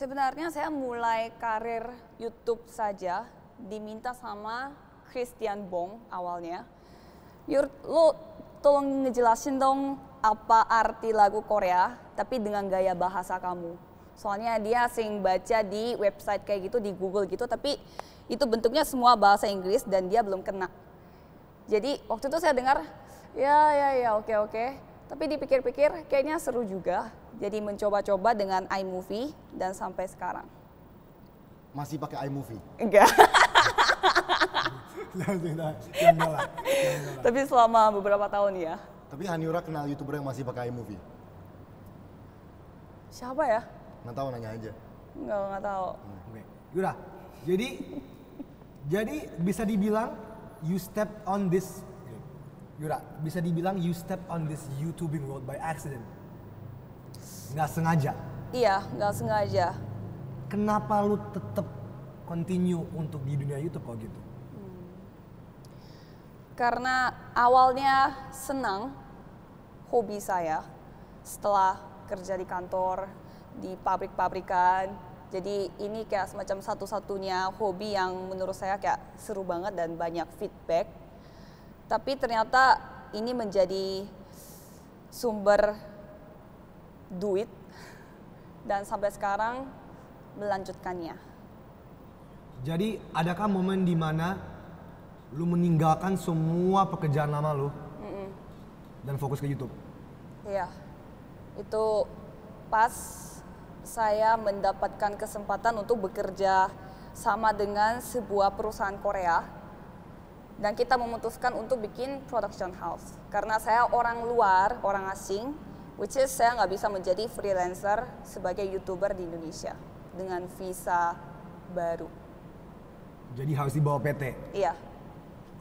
Sebenarnya saya mulai karir YouTube saja diminta sama Christian Bong awalnya. Yur, lo tolong ngejelasin dong apa arti lagu Korea tapi dengan gaya bahasa kamu. Soalnya dia sering baca di website kayak gitu, di Google gitu, tapi itu bentuknya semua bahasa Inggris dan dia belum kena. Jadi waktu itu saya dengar, ya oke. Tapi dipikir-pikir kayaknya seru juga. Jadi mencoba-coba dengan iMovie dan sampai sekarang. Masih pakai iMovie? Enggak. Jangan lah. Tapi selama beberapa tahun ya. Tapi Haniura kenal YouTuber yang masih pakai iMovie? Siapa ya? Nggak tahu, nanya aja. Nggak tahu. Oke. Yura, jadi bisa dibilang you step on this YouTubing world by accident. Nggak sengaja. Iya, nggak sengaja. Kenapa lu tetap continue untuk di dunia YouTube kok gitu? Karena awalnya senang hobi saya setelah kerja di kantor, di pabrik-pabrikan. Jadi ini kayak semacam satu-satunya hobi yang menurut saya kayak seru banget dan banyak feedback. Tapi ternyata ini menjadi sumber duit dan sampai sekarang melanjutkannya. Jadi adakah momen di mana lu meninggalkan semua pekerjaan lama lu dan fokus ke YouTube? Iya, itu pas saya mendapatkan kesempatan untuk bekerja sama dengan sebuah perusahaan Korea dan kita memutuskan untuk bikin production house. Karena saya orang luar, orang asing, which is saya nggak bisa menjadi freelancer sebagai YouTuber di Indonesia dengan visa baru. Jadi harus dibawa PT? Iya.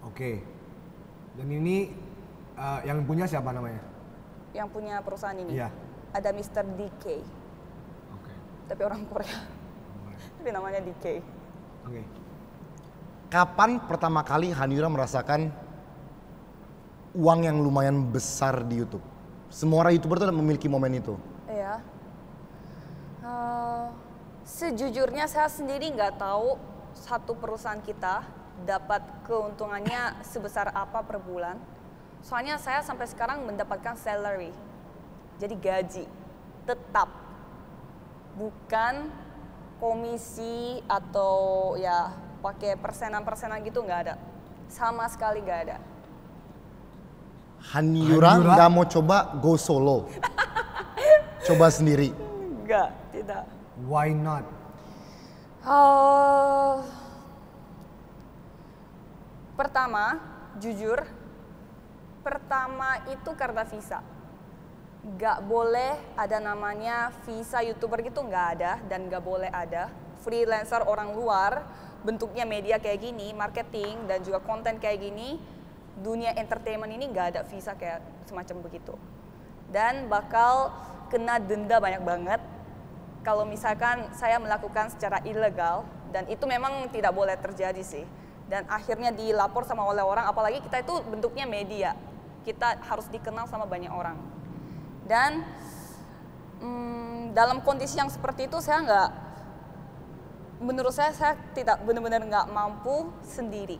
Oke. Dan ini yang punya siapa namanya? Yang punya perusahaan ini? Iya. Ada Mr. DK. Oke. Tapi orang Korea. Tapi namanya DK. Oke. Kapan pertama kali Haniura merasakan uang yang lumayan besar di YouTube? Semua orang YouTuber tuh memiliki momen itu. Iya. Sejujurnya saya sendiri nggak tahu satu perusahaan kita dapat keuntungannya sebesar apa per bulan. Soalnya saya sampai sekarang mendapatkan salary. Jadi gaji tetap. Bukan komisi atau ya pakai persenan-persenan gitu, nggak ada. Sama sekali nggak ada. Haniura nggak mau coba go solo? Coba sendiri? Enggak, tidak. Why not? Pertama, jujur, pertama itu karena visa. Nggak boleh ada namanya visa YouTuber gitu, nggak ada dan nggak boleh ada. Freelancer orang luar, bentuknya media kayak gini, marketing dan juga konten kayak gini, dunia entertainment ini nggak ada visa kayak semacam begitu. Dan bakal kena denda banyak banget kalau misalkan saya melakukan secara ilegal dan itu memang tidak boleh terjadi sih. Dan akhirnya dilapor sama oleh orang, apalagi kita itu bentuknya media. Kita harus dikenal sama banyak orang. Dan dalam kondisi yang seperti itu menurut saya tidak benar-benar nggak mampu sendiri.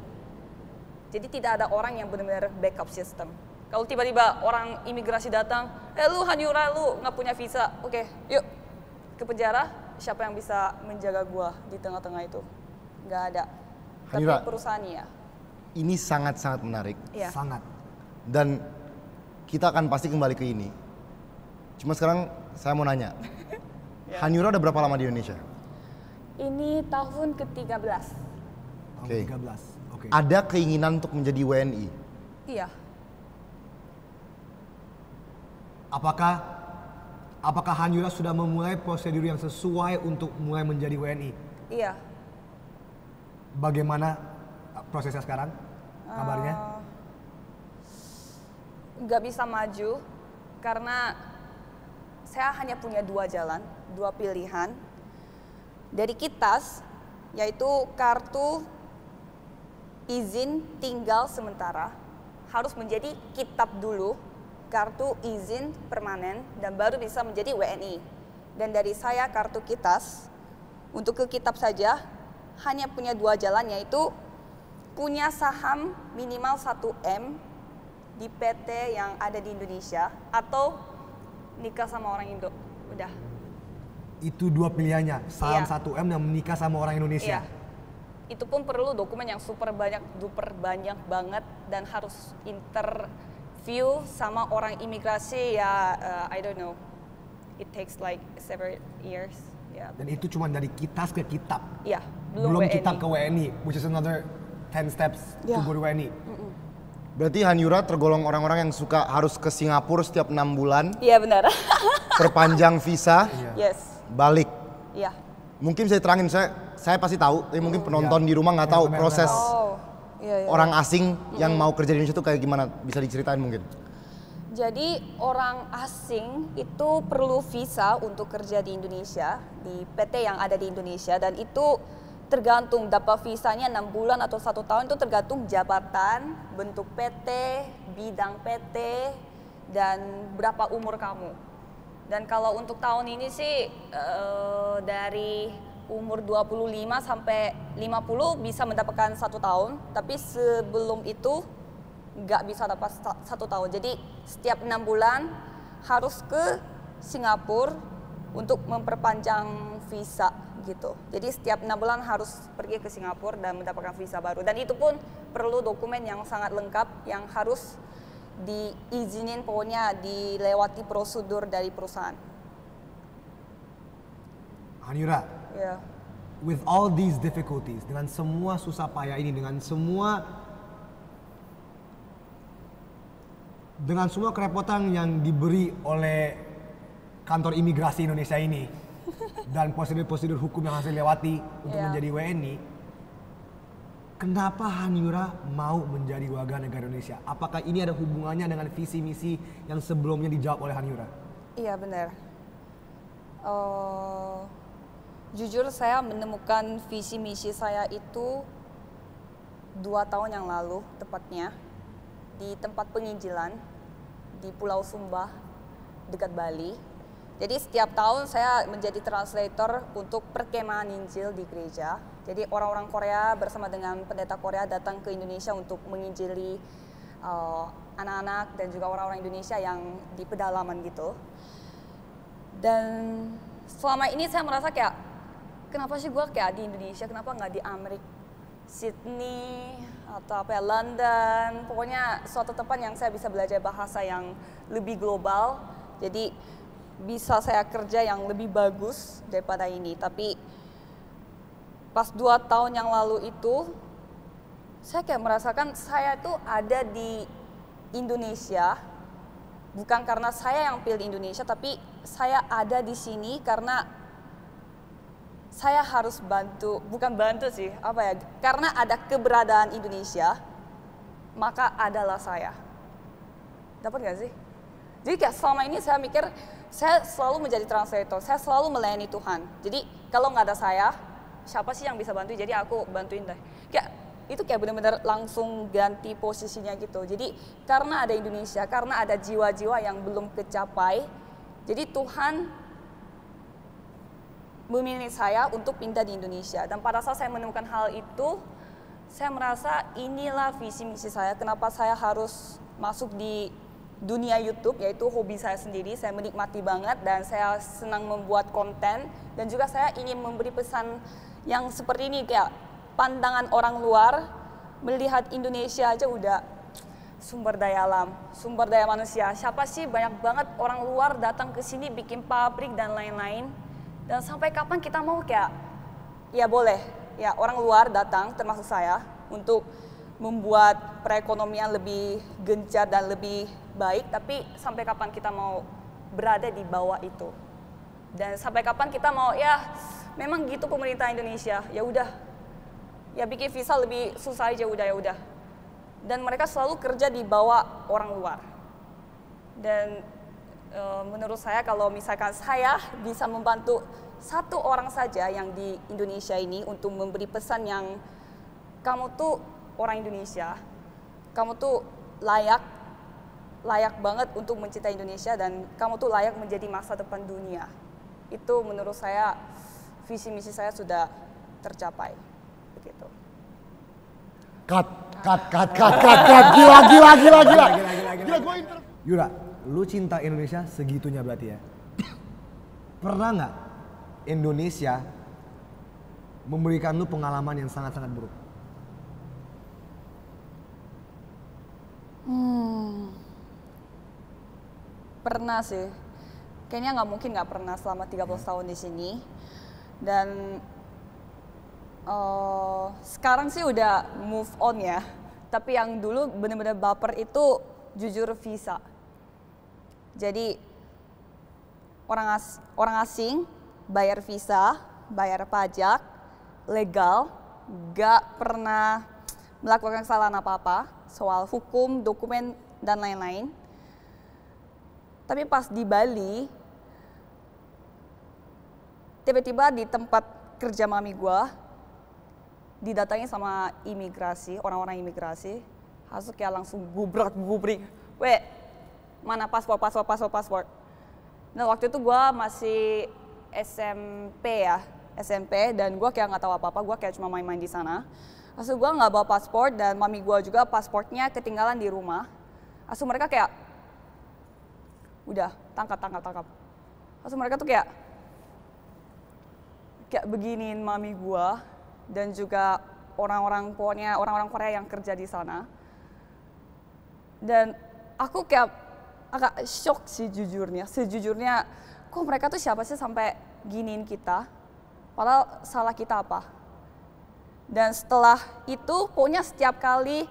Jadi tidak ada orang yang benar-benar backup system. Kalau tiba-tiba orang imigrasi datang, lu Haniura, lu nggak punya visa, oke, yuk ke penjara, siapa yang bisa menjaga gua di tengah-tengah itu? Nggak ada. Haniura, tapi perusahaan ya. Ini sangat-sangat menarik. Iya. Sangat. Dan kita akan pasti kembali ke ini. Cuma sekarang saya mau nanya, Haniura udah berapa lama di Indonesia? Ini tahun ke-13. Oke. 13. Oke. Ada keinginan untuk menjadi WNI? Iya. Apakah Haniura sudah memulai prosedur yang sesuai untuk mulai menjadi WNI? Iya. Bagaimana prosesnya sekarang? Kabarnya? Nggak bisa maju karena saya hanya punya dua jalan, dua pilihan. Dari KITAS, yaitu kartu izin tinggal sementara, harus menjadi kitab dulu, kartu izin permanen, dan baru bisa menjadi WNI. Dan dari saya kartu KITAS, untuk ke kitab saja hanya punya 2 jalan, yaitu punya saham minimal 1 M di PT yang ada di Indonesia atau nikah sama orang Indo. Udah. Itu 2 pilihannya, saham Iya. 1M dan menikah sama orang Indonesia. Iya. Itu pun perlu dokumen yang super banyak banget dan harus interview sama orang imigrasi ya, I don't know. It takes like several years. Ya. Dan itu cuma dari kitas ke kitab. Iya, Belum WNI. kitab ke WNI, which is another 10 steps to Ya. go to WNI. Berarti Hanyura tergolong orang-orang yang suka harus ke Singapura setiap 6 bulan, Iya benar. perpanjang visa, Yes. balik. Iya. Mungkin saya terangin, saya pasti tahu, tapi mungkin penonton di rumah nggak tahu Yang proses Oh. Iya, iya. orang asing yang mau kerja di Indonesia itu kayak gimana, bisa diceritain mungkin? Jadi orang asing itu perlu visa untuk kerja di Indonesia, di PT yang ada di Indonesia, dan itu tergantung dapat visanya 6 bulan atau 1 tahun, itu tergantung jabatan, bentuk PT, bidang PT, dan berapa umur kamu. Dan kalau untuk tahun ini sih dari umur 25 sampai 50 bisa mendapatkan 1 tahun, tapi sebelum itu nggak bisa dapat 1 tahun. Jadi setiap 6 bulan harus ke Singapura untuk memperpanjang visa gitu. Jadi setiap 6 bulan harus pergi ke Singapura dan mendapatkan visa baru. Dan itu pun perlu dokumen yang sangat lengkap yang harus diizinin, pokoknya dilewati prosedur dari perusahaan. Hanyura, Ya. with all these difficulties, dengan semua susah payah ini, dengan semua kerepotan yang diberi oleh kantor imigrasi Indonesia ini dan prosedur-prosedur hukum yang harus dilewati untuk Iya. menjadi WNI, kenapa Hanyura mau menjadi warga negara Indonesia? Apakah ini ada hubungannya dengan visi misi yang sebelumnya dijawab oleh Hanyura? Iya benar. Jujur saya menemukan visi misi saya itu 2 tahun yang lalu tepatnya di tempat penginjilan di Pulau Sumba dekat Bali. Jadi setiap tahun saya menjadi translator untuk perkemahan Injil di gereja. Jadi orang-orang Korea bersama dengan pendeta Korea datang ke Indonesia untuk menginjili anak-anak dan juga orang-orang Indonesia yang di pedalaman gitu. Dan selama ini saya merasa kayak, kenapa sih gue kayak di Indonesia, kenapa nggak di Amerika, Sydney atau apa ya, London, pokoknya suatu tempat yang saya bisa belajar bahasa yang lebih global. Jadi bisa saya kerja yang lebih bagus daripada ini. Tapi pas 2 tahun yang lalu itu, saya kayak merasakan saya tuh ada di Indonesia, bukan karena saya yang pilih Indonesia, tapi saya ada di sini karena saya harus bantu, bukan bantu sih, apa ya, karena ada keberadaan Indonesia, maka adalah saya. Dapat gak sih? Jadi kayak selama ini saya mikir, saya selalu menjadi translator, saya selalu melayani Tuhan. Jadi kalau nggak ada saya, siapa sih yang bisa bantu? Jadi aku bantuin deh. Kayak itu kayak benar-benar langsung ganti posisinya gitu. Jadi karena ada Indonesia, karena ada jiwa-jiwa yang belum kecapai, jadi Tuhan memilih saya untuk pindah di Indonesia. Dan pada saat saya menemukan hal itu, saya merasa inilah visi misi saya. Kenapa saya harus masuk di dunia YouTube, yaitu hobi saya sendiri. Saya menikmati banget dan saya senang membuat konten. Dan juga saya ingin memberi pesan yang seperti ini, kayak pandangan orang luar melihat Indonesia aja udah sumber daya alam, sumber daya manusia. Siapa sih, banyak banget orang luar datang ke sini bikin pabrik dan lain-lain. Dan sampai kapan kita mau kayak, ya boleh, ya orang luar datang termasuk saya untuk membuat perekonomian lebih gencar dan lebih baik, tapi sampai kapan kita mau berada di bawah itu? Dan sampai kapan kita mau, ya memang gitu pemerintah Indonesia, ya udah, ya bikin visa lebih susah aja, udah ya udah. Dan mereka selalu kerja di bawah orang luar. Dan menurut saya kalau misalkan saya bisa membantu 1 orang saja yang di Indonesia ini untuk memberi pesan yang kamu tuh orang Indonesia, kamu tuh layak banget untuk mencintai Indonesia dan kamu tuh layak menjadi masa depan dunia. Itu menurut saya visi misi saya sudah tercapai. Begitu. Cut. Gila. Yura, lu cinta Indonesia segitunya berarti ya? Pernah nggak Indonesia memberikan lu pengalaman yang sangat-sangat buruk? Pernah sih. Kayaknya nggak mungkin nggak pernah selama 30 tahun di sini. Dan sekarang sih udah move on ya. Tapi yang dulu bener-bener baper itu jujur visa. Jadi orang asing bayar visa, bayar pajak, legal, gak pernah melakukan kesalahan apa-apa soal hukum, dokumen, dan lain-lain. Tapi pas di Bali, tiba-tiba di tempat kerja mami gua, didatangi sama imigrasi, orang-orang imigrasi, harus kayak langsung gubrik. Weh, mana paspor. Nah waktu itu gue masih SMP dan gue kayak nggak tahu apa-apa, gue kayak cuma main-main di sana. Asu gue nggak bawa paspor dan mami gue juga pasportnya ketinggalan di rumah. Asu mereka kayak, udah tangkap. Asu mereka tuh kayak beginiin mami gue dan juga orang-orang Korea yang kerja di sana. Dan aku kayak agak shock sih sejujurnya kok mereka tuh siapa sih sampai giniin kita, padahal salah kita apa. Dan setelah itu pokoknya setiap kali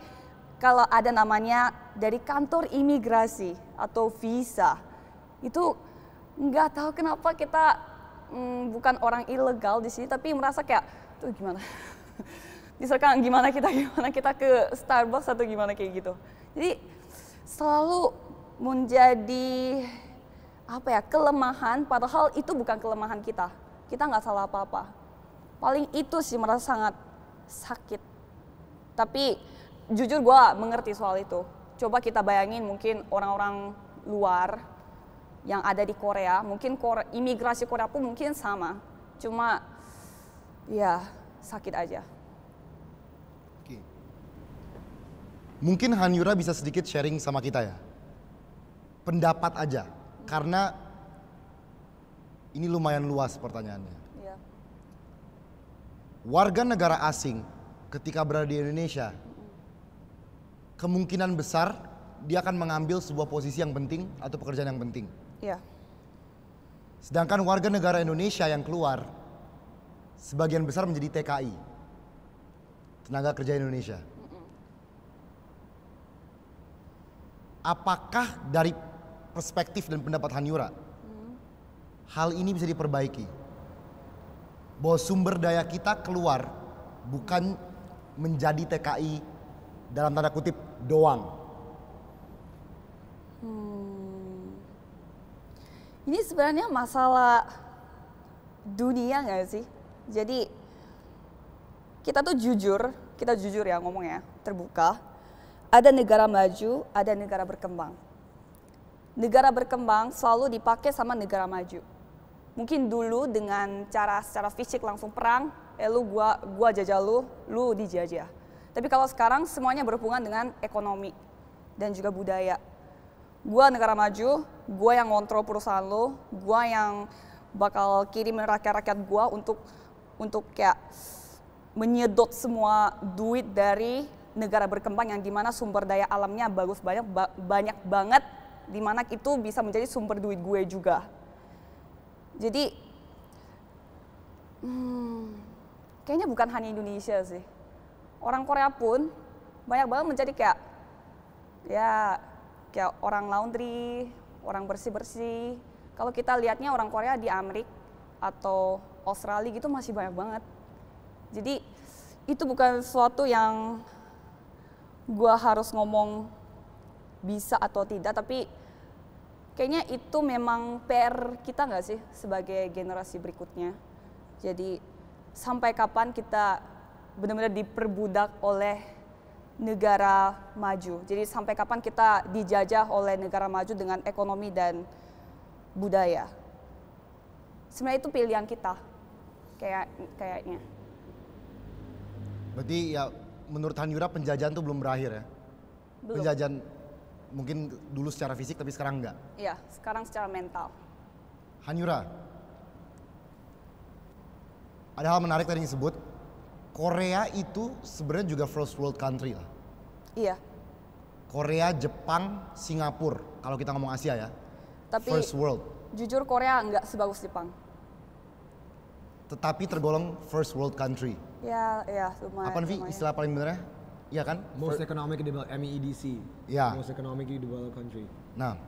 kalau ada namanya dari kantor imigrasi atau visa, itu nggak tahu kenapa kita bukan orang ilegal di sini, tapi merasa kayak tuh gimana misalkan gimana kita ke Starbucks atau gimana kayak gitu. Jadi selalu menjadi kelemahan, padahal itu bukan kelemahan kita nggak salah apa-apa. Paling itu sih merasa sangat sakit. Tapi jujur gue mengerti soal itu. Coba kita bayangin mungkin orang-orang luar yang ada di Korea, mungkin imigrasi Korea pun mungkin sama, cuma ya sakit aja. Oke. Mungkin Hanyura bisa sedikit sharing sama kita ya, pendapat aja, karena ini lumayan luas pertanyaannya. Iya. Warga negara asing ketika berada di Indonesia, kemungkinan besar dia akan mengambil sebuah posisi yang penting atau pekerjaan yang penting. Iya. Sedangkan warga negara Indonesia yang keluar, sebagian besar menjadi TKI, tenaga kerja Indonesia. Apakah dari perspektif dan pendapat Hanyura, hal ini bisa diperbaiki? Bahwa sumber daya kita keluar bukan menjadi TKI dalam tanda kutip doang. Ini sebenarnya masalah dunia nggak sih? Jadi kita jujur ya ngomongnya, terbuka. Ada negara maju, ada negara berkembang. Negara berkembang selalu dipakai sama negara maju. Mungkin dulu dengan secara fisik langsung perang, gua jajah lu dijajah. Tapi kalau sekarang semuanya berhubungan dengan ekonomi dan juga budaya. Gua negara maju, gua yang ngontrol perusahaan lu, gua yang bakal kirimin rakyat-rakyat gua untuk kayak menyedot semua duit dari negara berkembang yang dimana sumber daya alamnya bagus banyak banget, dimana itu bisa menjadi sumber duit gue juga. Jadi kayaknya bukan hanya Indonesia sih, orang Korea pun banyak banget menjadi kayak orang laundry, orang bersih-bersih. Kalau kita lihatnya orang Korea di Amerika atau Australia gitu masih banyak banget. Jadi itu bukan sesuatu yang gua harus ngomong bisa atau tidak, tapi kayaknya itu memang PR kita nggak sih sebagai generasi berikutnya. Jadi sampai kapan kita benar-benar diperbudak oleh negara maju. Jadi sampai kapan kita dijajah oleh negara maju dengan ekonomi dan budaya. Sebenarnya itu pilihan kita. kayaknya. Berarti ya menurut Hanyura penjajahan tuh belum berakhir ya? Belum. Penjajahan mungkin dulu secara fisik tapi sekarang enggak. Iya, sekarang secara mental. Hanyura, ada hal menarik tadi yang disebut, Korea itu sebenarnya juga first world country lah. Iya, Korea, Jepang, Singapura, kalau kita ngomong Asia ya, tapi first world. jujur Korea nggak sebagus Jepang. Tetapi tergolong first world country. Ya, lumayan. Apa nih lumayan. istilah paling benernya? Iya kan? Most economic developed, MEDC. Ya. Most economically developed country. Nah,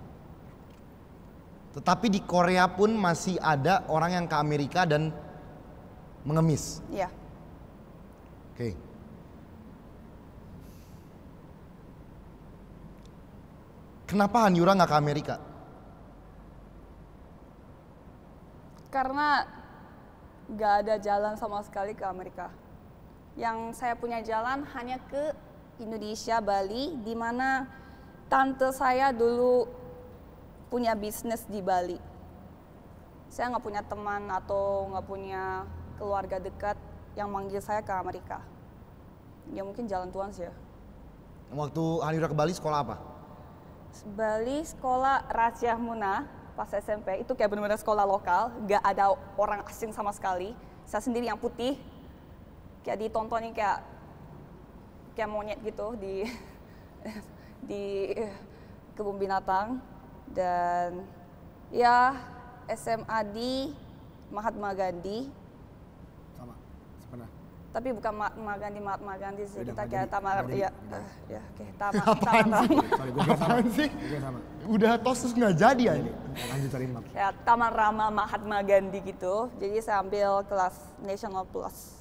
tetapi di Korea pun masih ada orang yang ke Amerika dan mengemis. Iya. Oke. Kenapa Hanyura nggak ke Amerika? Karena nggak ada jalan sama sekali ke Amerika. Yang saya punya jalan hanya ke Indonesia, Bali, di mana tante saya dulu punya bisnis di Bali. Saya nggak punya teman atau nggak punya keluarga dekat yang manggil saya ke Amerika. Ya mungkin jalan Tuhan sih ya. Waktu Hanyura ke Bali sekolah apa? Bali sekolah Raja Muna pas SMP, itu kayak benar-benar sekolah lokal, nggak ada orang asing sama sekali. Saya sendiri yang putih, kayak ditontonin kayak monyet gitu di di kebun binatang. Dan ya SMA di Mahatma Gandhi, Sama, pernah. tapi bukan Mahatma Gandhi sih, Beda, kita nggak kayak jadi, Taman, nggak jadi, ya, nggak ya, oke, Taman Apaan Rama. sih? Sorry, gue sama. Apaan sih? Gue sama. Udah tos terus nggak jadi ya? Lanjut cari map. Ya, Taman Rama Mahatma Gandhi gitu. Jadi saya ambil kelas National Plus.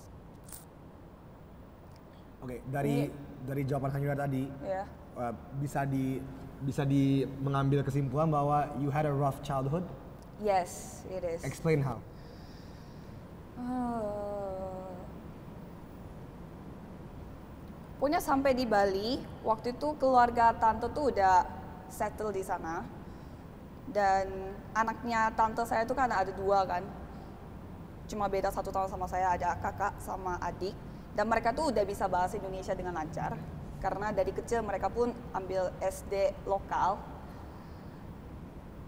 Oke, dari jawaban Hanyura tadi, Ya. bisa di mengambil kesimpulan bahwa you had a rough childhood. Yes, it is. Explain how. Punya sampai di Bali, waktu itu keluarga tante tuh udah settle di sana. Dan anaknya tante saya tuh kan ada 2 kan. Cuma beda 1 tahun sama saya, ada kakak sama adik. Dan mereka tuh udah bisa bahasa Indonesia dengan lancar. Karena dari kecil mereka pun ambil SD lokal.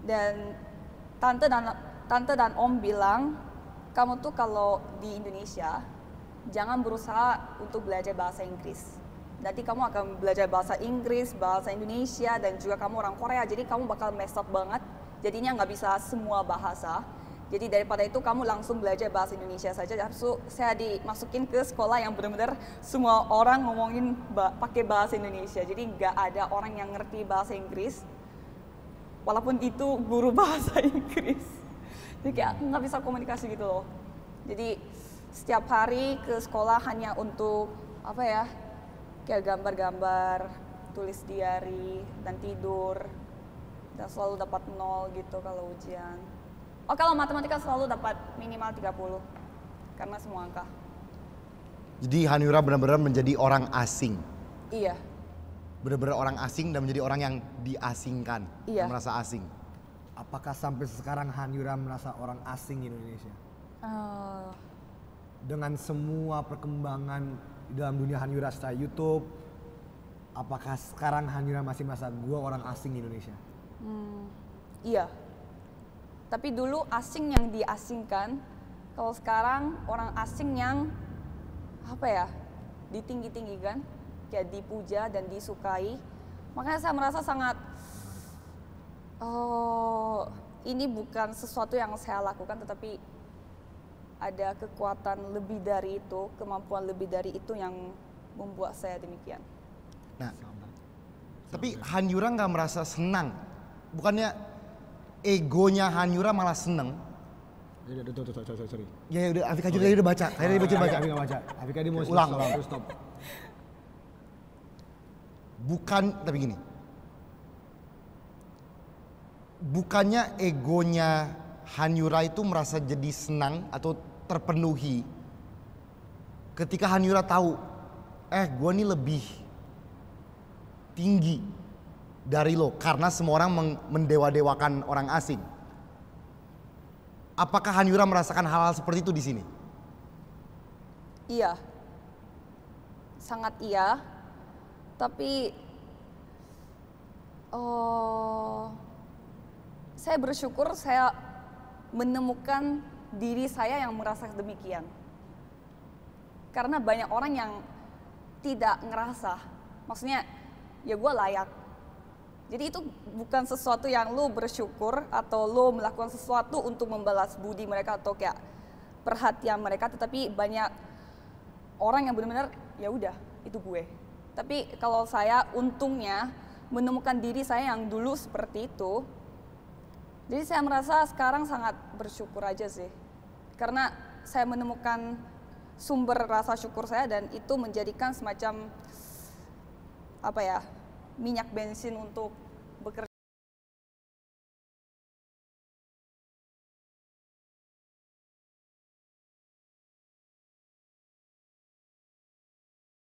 Dan tante dan om bilang, kamu tuh kalau di Indonesia jangan berusaha untuk belajar bahasa Inggris. Nanti kamu akan belajar bahasa Inggris, bahasa Indonesia, dan juga kamu orang Korea. Jadi kamu bakal mess up banget. Jadinya nggak bisa semua bahasa. Jadi daripada itu kamu langsung belajar bahasa Indonesia saja. Habis itu saya dimasukin ke sekolah yang benar-benar semua orang ngomongin pakai bahasa Indonesia. Jadi nggak ada orang yang ngerti bahasa Inggris. Walaupun itu guru bahasa Inggris. Jadi kayak nggak bisa komunikasi gitu loh. Jadi setiap hari ke sekolah hanya untuk apa ya, kayak gambar-gambar, tulis diary, dan tidur. Dan selalu dapat 0 gitu kalau ujian. Oh, kalau matematika selalu dapat minimal 30. Karena semua angka. Jadi Hanyura benar-benar menjadi orang asing. Iya. Benar-benar orang asing dan menjadi orang yang diasingkan. Iya. Merasa asing. Apakah sampai sekarang Hanyura merasa orang asing di Indonesia? Dengan semua perkembangan di dalam dunia Hanyura secara YouTube, apakah sekarang Hanyura masih merasa gua orang asing di Indonesia? Iya. Tapi dulu asing yang diasingkan, kalau sekarang orang asing yang apa ya, ditinggi-tinggikan, kayak dipuja dan disukai. Makanya saya merasa sangat, oh ini bukan sesuatu yang saya lakukan, tetapi ada kekuatan lebih dari itu, kemampuan lebih dari itu yang membuat saya demikian. Nah, tapi Hanyura nggak merasa senang. Bukannya egonya Hanyura malah seneng. Sorry. Ya udah, Afika juga udah baca. Kayaknya dia baca. Afika baca. Afika dia mau Ulang. stop. Bukan, tapi gini. Bukannya egonya Hanyura itu merasa jadi senang atau terpenuhi ketika Hanyura tahu, gue nih lebih tinggi dari lo karena semua orang mendewa-dewakan orang asing. Apakah Hanyura merasakan hal-hal seperti itu di sini? Iya, sangat iya. Tapi saya bersyukur saya menemukan diri saya yang merasa demikian. Karena banyak orang yang tidak ngerasa, maksudnya ya gue layak. Jadi itu bukan sesuatu yang lo bersyukur atau lo melakukan sesuatu untuk membalas budi mereka atau kayak perhatian mereka, tetapi banyak orang yang benar-benar ya udah itu gue. Tapi kalau saya untungnya menemukan diri saya yang dulu seperti itu, jadi saya merasa sekarang sangat bersyukur aja sih. Karena saya menemukan sumber rasa syukur saya dan itu menjadikan semacam apa ya, minyak bensin untuk bekerja